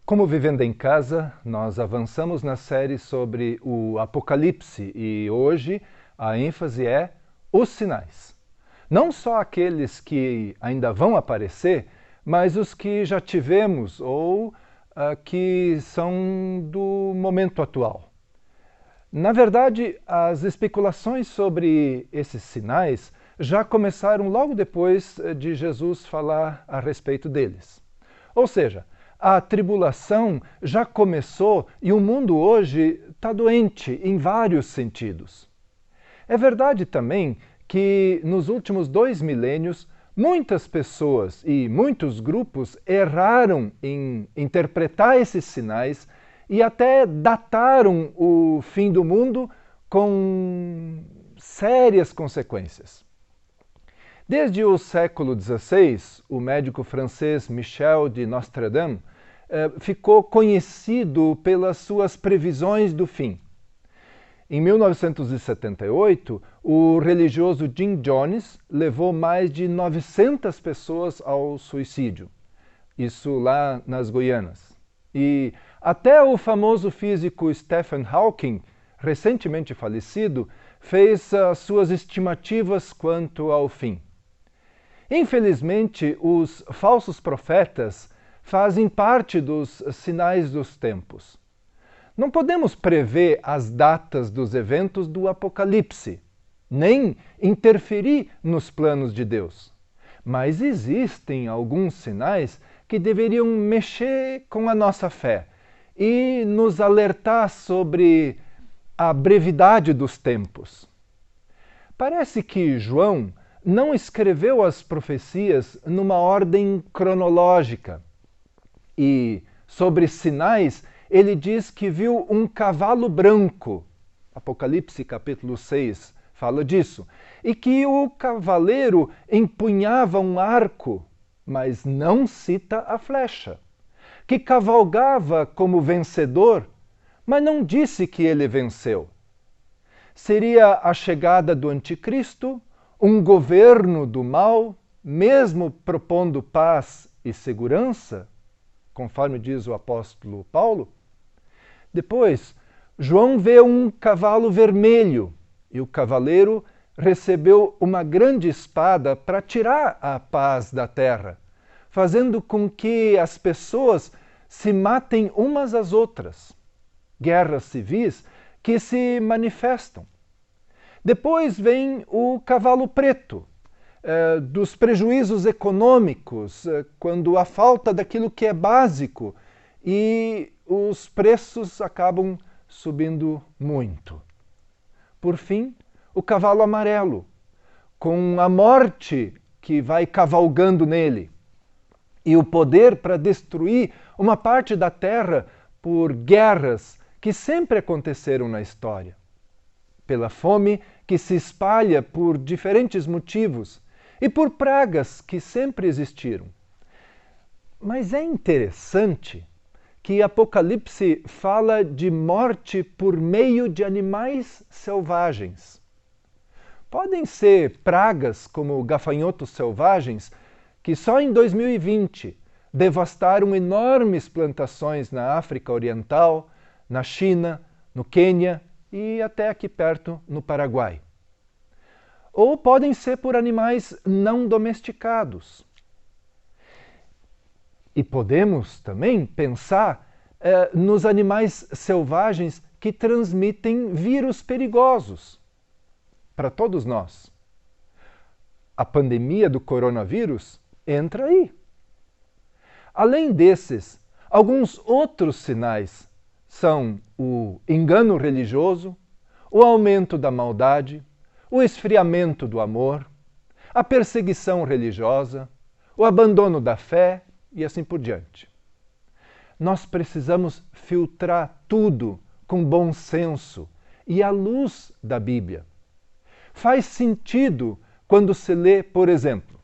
Como Vivendo em Casa, nós avançamos na série sobre o Apocalipse e hoje a ênfase é os sinais. Não só aqueles que ainda vão aparecer, mas os que já tivemos ou que são do momento atual. Na verdade, as especulações sobre esses sinais já começaram logo depois de Jesus falar a respeito deles. Ou seja, a tribulação já começou e o mundo hoje está doente em vários sentidos. É verdade também que nos últimos 2 milênios, muitas pessoas e muitos grupos erraram em interpretar esses sinais e até dataram o fim do mundo com sérias consequências. Desde o século XVI, o médico francês Michel de Nostradam ficou conhecido pelas suas previsões do fim. Em 1978, o religioso Jim Jones levou mais de 900 pessoas ao suicídio, isso lá nas Guianas. E até o famoso físico Stephen Hawking, recentemente falecido, fez as suas estimativas quanto ao fim. Infelizmente, os falsos profetas fazem parte dos sinais dos tempos. Não podemos prever as datas dos eventos do Apocalipse, nem interferir nos planos de Deus. Mas existem alguns sinais que deveriam mexer com a nossa fé e nos alertar sobre a brevidade dos tempos. Parece que João não escreveu as profecias numa ordem cronológica. E sobre sinais, ele diz que viu um cavalo branco. Apocalipse capítulo 6 fala disso. E que o cavaleiro empunhava um arco, mas não cita a flecha. Que cavalgava como vencedor, mas não disse que ele venceu. Seria a chegada do anticristo, um governo do mal, mesmo propondo paz e segurança, conforme diz o apóstolo Paulo? Depois, João vê um cavalo vermelho e o cavaleiro recebeu uma grande espada para tirar a paz da terra, fazendo com que as pessoas se matem umas às outras. Guerras civis que se manifestam. Depois vem o cavalo preto, dos prejuízos econômicos, quando há falta daquilo que é básico e os preços acabam subindo muito. Por fim, o cavalo amarelo, com a morte que vai cavalgando nele e o poder para destruir uma parte da terra por guerras que sempre aconteceram na história. Pela fome que se espalha por diferentes motivos e por pragas que sempre existiram. Mas é interessante que Apocalipse fala de morte por meio de animais selvagens. Podem ser pragas como gafanhotos selvagens que só em 2020 devastaram enormes plantações na África Oriental, na China, no Quênia e até aqui perto no Paraguai. Ou podem ser por animais não domesticados. E podemos também pensar nos animais selvagens que transmitem vírus perigosos para todos nós. A pandemia do coronavírus entra aí. Além desses, alguns outros sinais são o engano religioso, o aumento da maldade, o esfriamento do amor, a perseguição religiosa, o abandono da fé e assim por diante. Nós precisamos filtrar tudo com bom senso e à luz da Bíblia. Faz sentido quando se lê, por exemplo,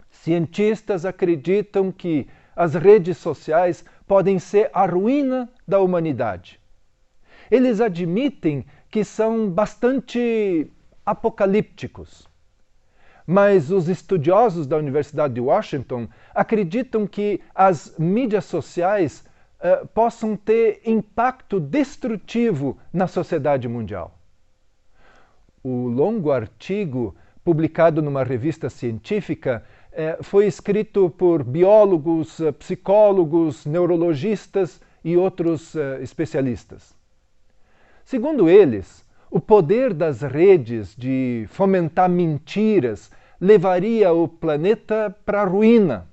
cientistas acreditam que as redes sociais podem ser a ruína da humanidade. Eles admitem que são bastante apocalípticos. Mas os estudiosos da Universidade de Washington acreditam que as mídias sociais possam ter impacto destrutivo na sociedade mundial. O longo artigo, publicado numa revista científica, foi escrito por biólogos, psicólogos, neurologistas e outros especialistas. Segundo eles, o poder das redes de fomentar mentiras levaria o planeta para a ruína,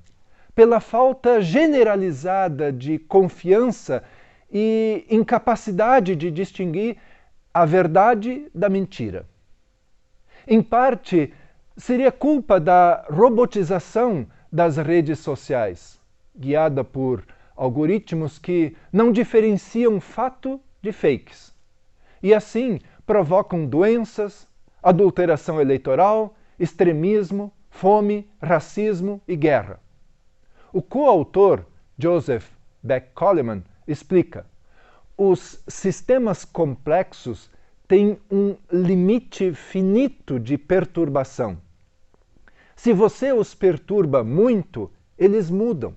pela falta generalizada de confiança e incapacidade de distinguir a verdade da mentira. Em parte, seria culpa da robotização das redes sociais, guiada por algoritmos que não diferenciam fato de fakes, e assim provocam doenças, adulteração eleitoral, extremismo, fome, racismo e guerra. O coautor, Joseph Beck Coleman, explica: os sistemas complexos têm um limite finito de perturbação. Se você os perturba muito, eles mudam.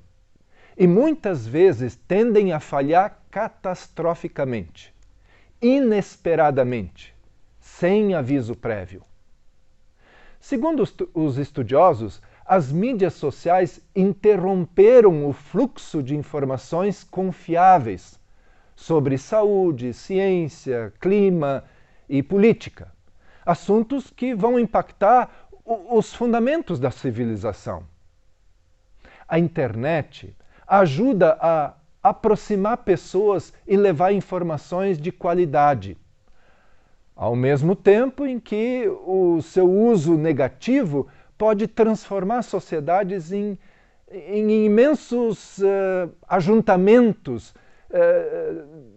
E muitas vezes tendem a falhar catastroficamente, inesperadamente, sem aviso prévio. Segundo os estudiosos, as mídias sociais interromperam o fluxo de informações confiáveis sobre saúde, ciência, clima e política, assuntos que vão impactar os fundamentos da civilização. A internet ajuda a aproximar pessoas e levar informações de qualidade, ao mesmo tempo em que o seu uso negativo pode transformar sociedades em imensos ajuntamentos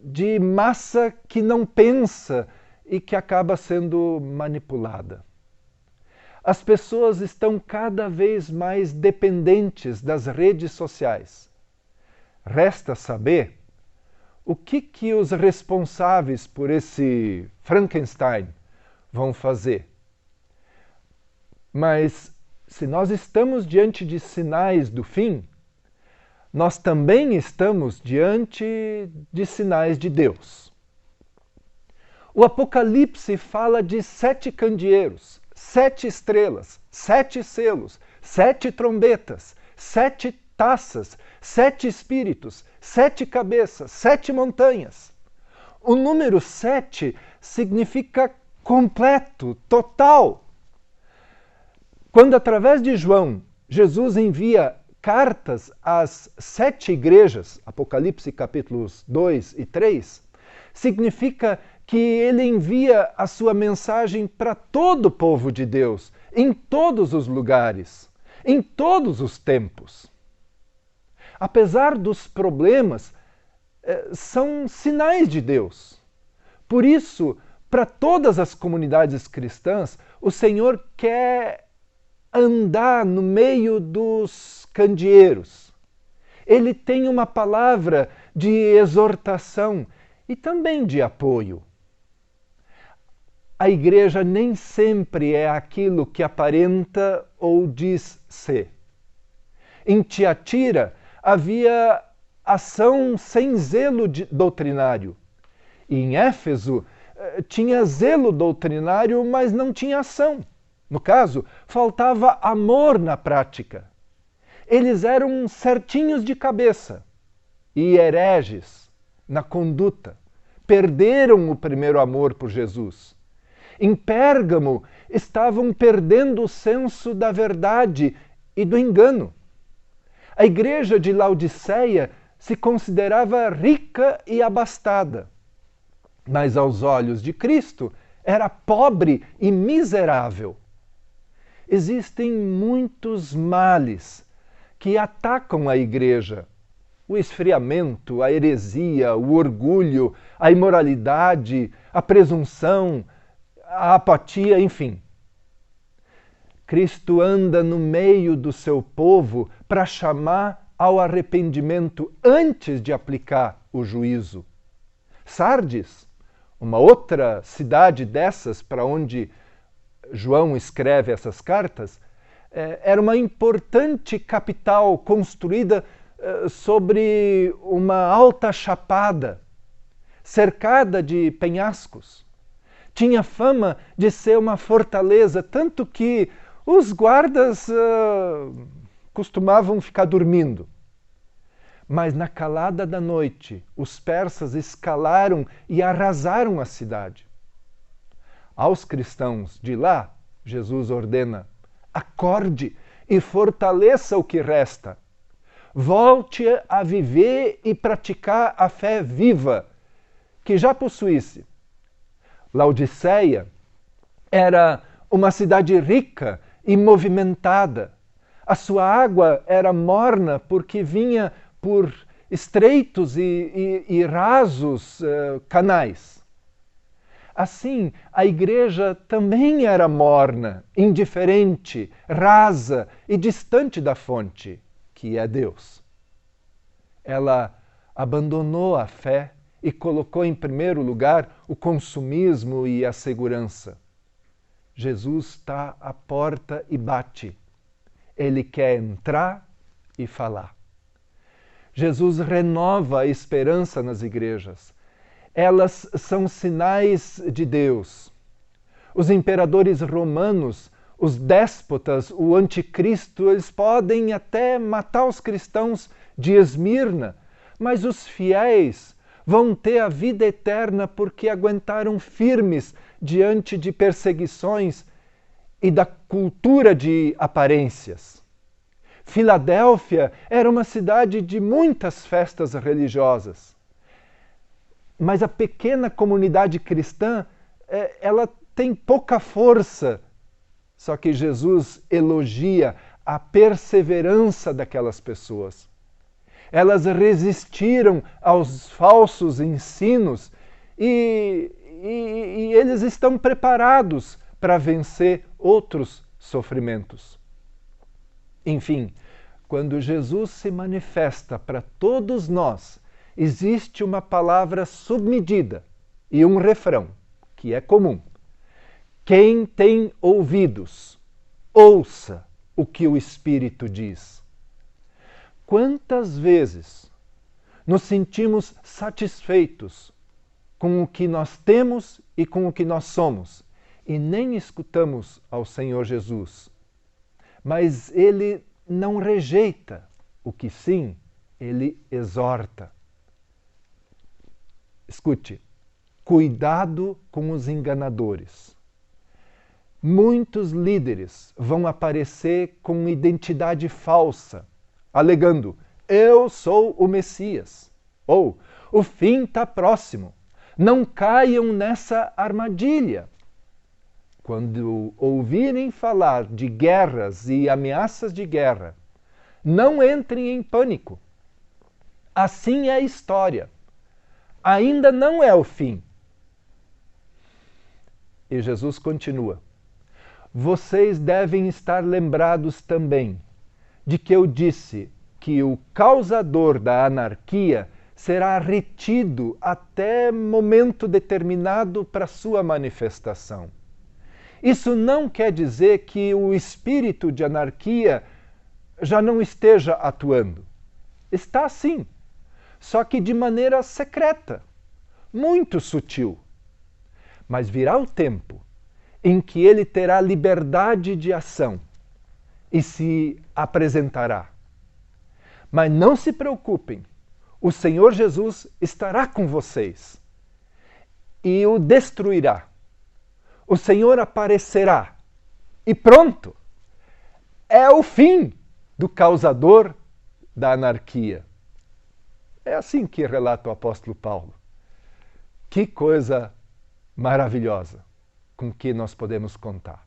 de massa que não pensa e que acaba sendo manipulada. As pessoas estão cada vez mais dependentes das redes sociais. Resta saber o que os responsáveis por esse Frankenstein vão fazer. Mas, se nós estamos diante de sinais do fim, nós também estamos diante de sinais de Deus. O Apocalipse fala de 7 candeeiros, 7 estrelas, 7 selos, 7 trombetas, 7 taças, 7 espíritos, 7 cabeças, 7 montanhas. O número 7 significa completo, total. Quando, através de João, Jesus envia cartas às 7 igrejas, Apocalipse capítulos 2 e 3, significa que ele envia a sua mensagem para todo o povo de Deus, em todos os lugares, em todos os tempos. Apesar dos problemas, são sinais de Deus. Por isso, para todas as comunidades cristãs, o Senhor quer andar no meio dos candeeiros. Ele tem uma palavra de exortação e também de apoio. A igreja nem sempre é aquilo que aparenta ou diz ser. Em Tiatira havia ação sem zelo doutrinário. E em Éfeso tinha zelo doutrinário, mas não tinha ação. No caso, faltava amor na prática. Eles eram certinhos de cabeça e hereges na conduta. Perderam o primeiro amor por Jesus. Em Pérgamo, estavam perdendo o senso da verdade e do engano. A igreja de Laodiceia se considerava rica e abastada, mas aos olhos de Cristo era pobre e miserável. Existem muitos males que atacam a igreja. O esfriamento, a heresia, o orgulho, a imoralidade, a presunção, a apatia, enfim. Cristo anda no meio do seu povo para chamar ao arrependimento antes de aplicar o juízo. Sardes, uma outra cidade dessas para onde João escreve essas cartas, era uma importante capital construída sobre uma alta chapada, cercada de penhascos. Tinha fama de ser uma fortaleza, tanto que os guardas costumavam ficar dormindo. Mas na calada da noite, os persas escalaram e arrasaram a cidade. Aos cristãos de lá, Jesus ordena: acorde e fortaleça o que resta. Volte a viver e praticar a fé viva que já possuísse. Laodiceia era uma cidade rica e movimentada. A sua água era morna porque vinha por estreitos e rasos canais. Assim, a igreja também era morna, indiferente, rasa e distante da fonte, que é Deus. Ela abandonou a fé e colocou em primeiro lugar o consumismo e a segurança. Jesus está à porta e bate. Ele quer entrar e falar. Jesus renova a esperança nas igrejas. Elas são sinais de Deus. Os imperadores romanos, os déspotas, o anticristo, eles podem até matar os cristãos de Esmirna, mas os fiéis vão ter a vida eterna porque aguentaram firmes diante de perseguições e da cultura de aparências. Filadélfia era uma cidade de muitas festas religiosas, mas a pequena comunidade cristã, ela tem pouca força. Só que Jesus elogia a perseverança daquelas pessoas. Elas resistiram aos falsos ensinos e eles estão preparados para vencer outros sofrimentos. Enfim, quando Jesus se manifesta para todos nós, existe uma palavra submedida e um refrão, que é comum. Quem tem ouvidos, ouça o que o Espírito diz. Quantas vezes nos sentimos satisfeitos com o que nós temos e com o que nós somos, e nem escutamos ao Senhor Jesus. Mas Ele não rejeita, o que sim, Ele exorta. Escute, cuidado com os enganadores. Muitos líderes vão aparecer com identidade falsa, alegando: eu sou o Messias, ou o fim está próximo, não caiam nessa armadilha. Quando ouvirem falar de guerras e ameaças de guerra, não entrem em pânico. Assim é a história. Ainda não é o fim. E Jesus continua: vocês devem estar lembrados também de que eu disse que o causador da anarquia será retido até momento determinado para sua manifestação. Isso não quer dizer que o espírito de anarquia já não esteja atuando. Está sim, só que de maneira secreta, muito sutil. Mas virá o tempo em que ele terá liberdade de ação e se apresentará. Mas não se preocupem, o Senhor Jesus estará com vocês e o destruirá. O Senhor aparecerá e pronto! É o fim do causador da anarquia. É assim que relata o apóstolo Paulo. Que coisa maravilhosa com que nós podemos contar.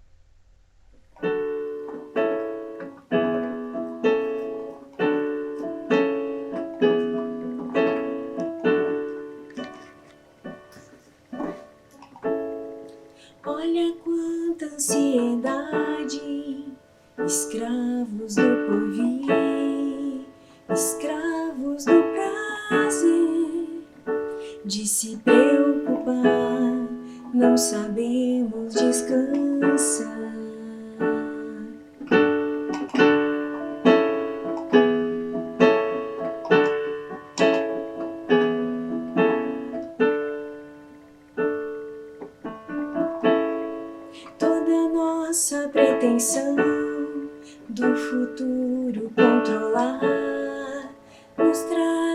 Olha quanta ansiedade, escravos do porvir, escravos do prazer, de se preocupar, não sabemos descansar.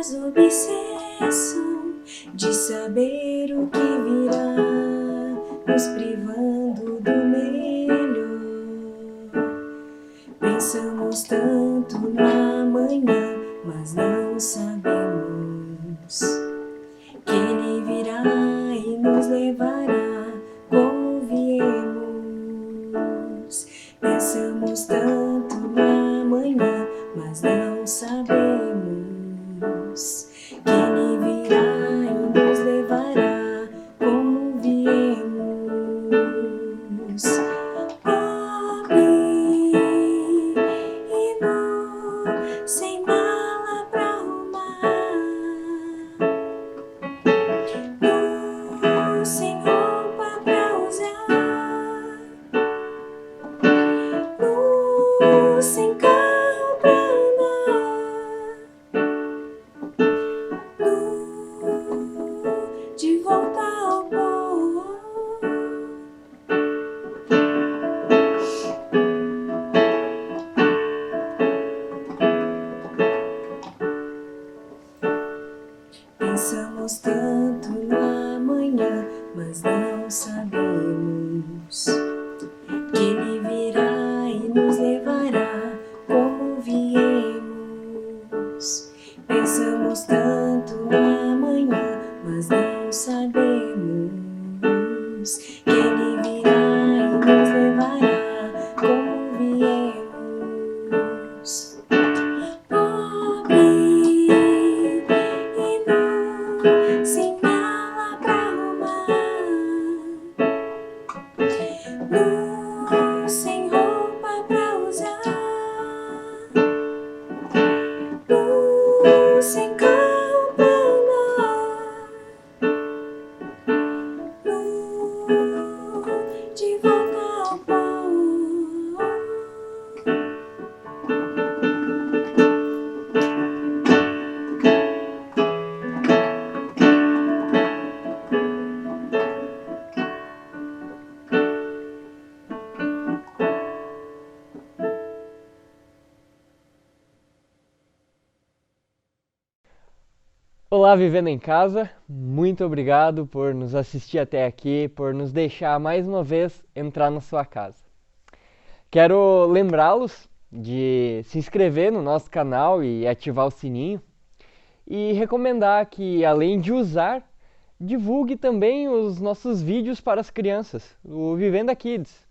faz obsessão de saber o que virá, nos privando do melhor. Pensamos tanto no amanhã, mas não sabemos que ele virá e nos levará como viemos. Pensamos tanto no amanhã, mas não sabemos que ele virá e nos levará como viemos. Pobre e nu, sem mala pra arrumar, nu, sem roupa pra usar, nu, sem carro pra andar, nu, de volta ao pó. Pensamos tanto no amanhã, mas não sabemos que ele virá e nos levará como viemos. Pensamos tanto no amanhã, mas não sabemos que ele virá e nos levará como viemos. Pobre e nu, sem mala pra arrumar, nu, sem roupa pra usar, nu, sem carro pra andar, nu, de volta ao pó. Olá, Vivendo em Casa, muito obrigado por nos assistir até aqui, por nos deixar mais uma vez entrar na sua casa. Quero lembrá-los de se inscrever no nosso canal e ativar o sininho e recomendar que, além de usar, divulgue também os nossos vídeos para as crianças, o Vivenda Kids.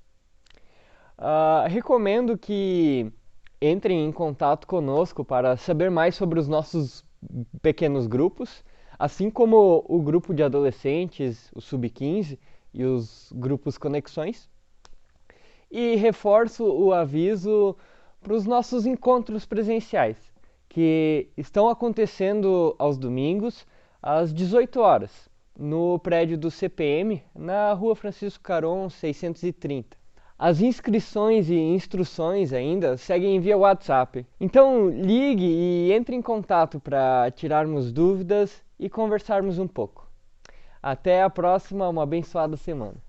Recomendo que entrem em contato conosco para saber mais sobre os nossos pequenos grupos, assim como o grupo de adolescentes, o Sub-15 e os grupos Conexões. E reforço o aviso para os nossos encontros presenciais, que estão acontecendo aos domingos, às 18 horas, no prédio do CPM, na Rua Francisco Caron, 630. As inscrições e instruções ainda seguem via WhatsApp. Então ligue e entre em contato para tirarmos dúvidas e conversarmos um pouco. Até a próxima, uma abençoada semana.